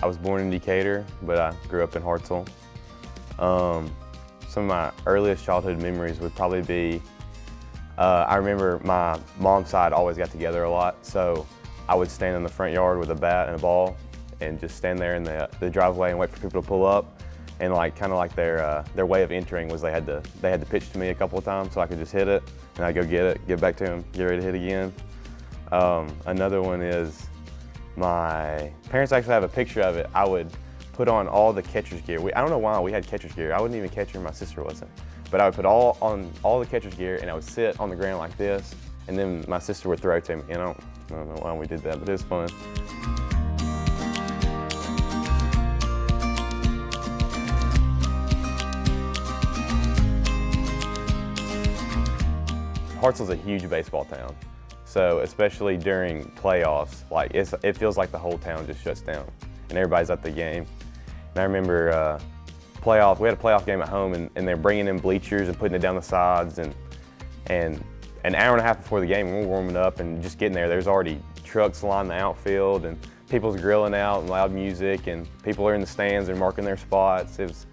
I was born in Decatur, but I grew up in Hartselle. Some of my earliest childhood memories would probably be, I remember my mom's side always got together a lot, so I would stand in the front yard with a bat and a ball and just stand there in the driveway and wait for people to pull up. And kind of like their way of entering was they had to pitch to me a couple of times so I could just hit it, and I'd go get it, get back to them, get ready to hit again. Another one is my parents actually have a picture of it. I would put on all the catcher's gear. I don't know why we had catcher's gear. I wasn't even a catcher, my sister wasn't. But I would put on all the catcher's gear, and I would sit on the ground like this, and then my sister would throw to me. And I don't know why we did that, but it was fun. Hartselle's a huge baseball town. So especially during playoffs, it feels like the whole town just shuts down and everybody's at the game. And I remember we had a playoff game at home, and they're bringing in bleachers and putting it down the sides, and an hour and a half before the game, we're warming up and just getting there's already trucks lining the outfield and people's grilling out and loud music, and people are in the stands and marking their spots. It's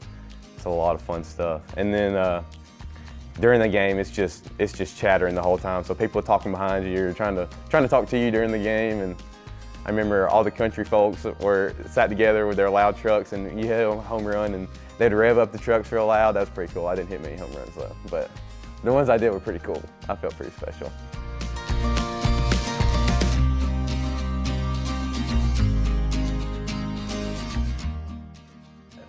a lot of fun stuff. And then during the game, it's just chattering the whole time. So people are talking behind you, trying to talk to you during the game. And I remember all the country folks were sat together with their loud trucks, and you hit a home run, and they'd rev up the trucks real loud. That was pretty cool. I didn't hit many home runs though, but the ones I did were pretty cool. I felt pretty special.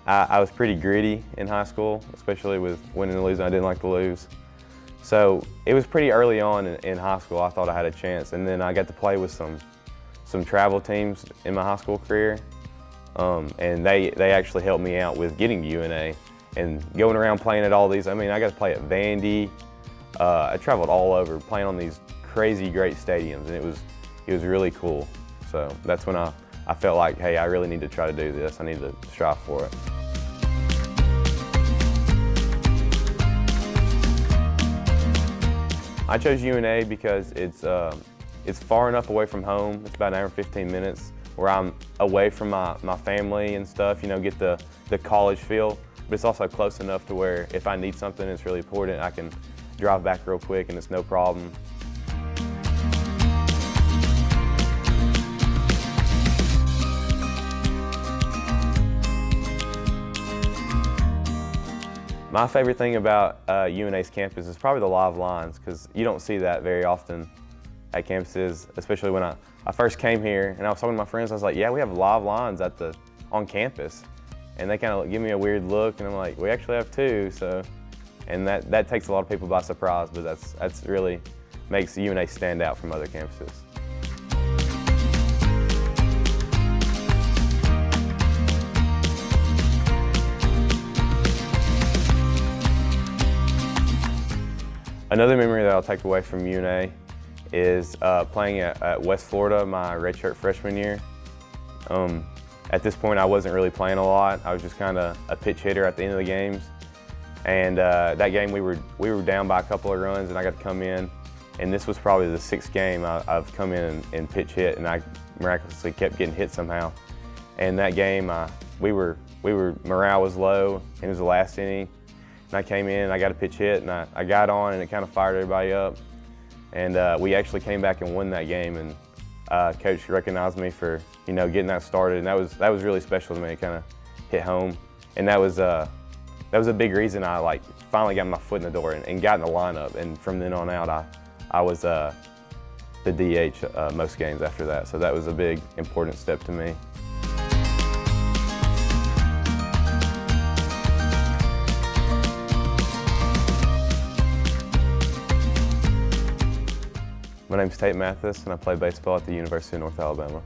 I was pretty gritty in high school, especially with winning and losing. I didn't like to lose. So it was pretty early on in high school. I thought I had a chance, and then I got to play with some travel teams in my high school career, and they actually helped me out with getting to UNA and going around playing at all these. I mean, I got to play at Vandy. I traveled all over playing on these crazy great stadiums, and it was really cool. So that's when I felt like, hey, I really need to try to do this. I need to strive for it. I chose UNA because it's far enough away from home. It's about an hour and 15 minutes where I'm away from my family and stuff, get the college feel. But it's also close enough to where if I need something that's really important, I can drive back real quick and it's no problem. My favorite thing about UNA's campus is probably the live lines, because you don't see that very often at campuses, especially when I first came here and I was talking to my friends. I was like, yeah, we have live lines on campus. And they kind of give me a weird look, and I'm like, we actually have two. So, and that takes a lot of people by surprise, but that's really makes UNA stand out from other campuses. Another memory that I'll take away from UNA is playing at West Florida my redshirt freshman year. At this point, I wasn't really playing a lot. I was just kind of a pitch hitter at the end of the games. And that game, we were down by a couple of runs, and I got to come in. And this was probably the sixth game I've come in and pitch hit, and I miraculously kept getting hit somehow. And that game, morale was low, and it was the last inning. And I came in, and I got a pitch hit, and I got on, and it kind of fired everybody up. And we actually came back and won that game, and Coach recognized me for getting that started, and that was really special to me. It kind of hit home, and that was a big reason I finally got my foot in the door and got in the lineup. And from then on out, I was the DH most games after that. So that was a big important step to me. My name's Tate Mathis, and I play baseball at the University of North Alabama.